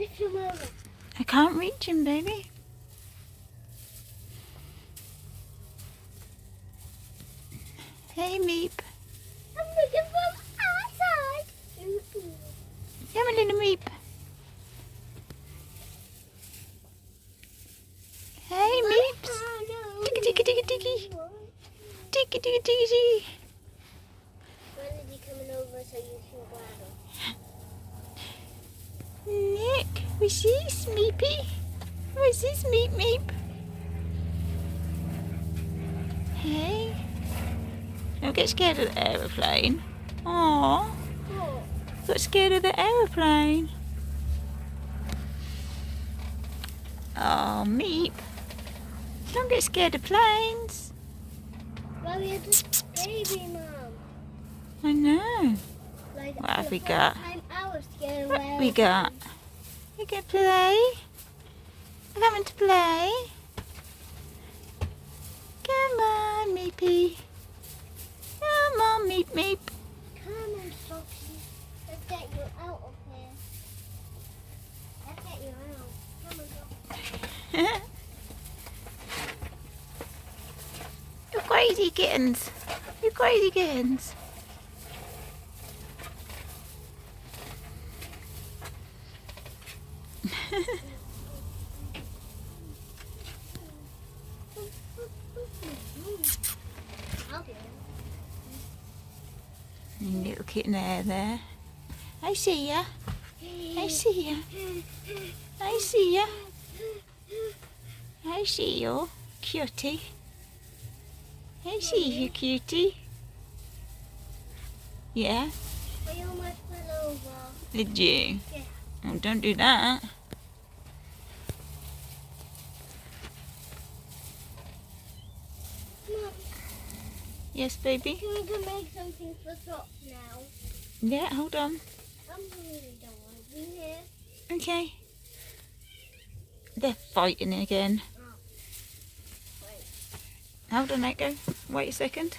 Lift him over. I can't reach him, baby. Hey, Meep. I'm looking from outside. Come on, little Meep. Hey, Meeps. Diggy, diggy, diggy, diggy. Diggy, diggy, diggy, diggy. When is he coming over so you can grab him? Nick, what's this, Meepy? What's this, Meep, Meep? Hey. Don't get scared of the aeroplane. Aww. Oh. Got scared of the aeroplane. Oh, Meep. Don't get scared of planes. Well, you're just baby, Mum. I know. Like, What have the we first got? time I was scared of What have we got? You can play? We're coming to play? Come on, Meepy. Come on, Meep, Meep. Come on, Sophie. Let's get you out of here. Let's get you out. Come on, Sophie. You crazy kittens. You crazy kittens. I'll get him. Little kitten there. I see ya. I see ya. I see ya. I see you, cutie. I see you, cutie. Yeah? I almost fell over. Did you? Yeah. Oh, don't do that. Mum, Yes, baby? can we go make something for socks now? Yeah, hold on. I really don't want to be here. Okay. They're fighting again. Oh. Wait. Hold on, Echo. Wait a second.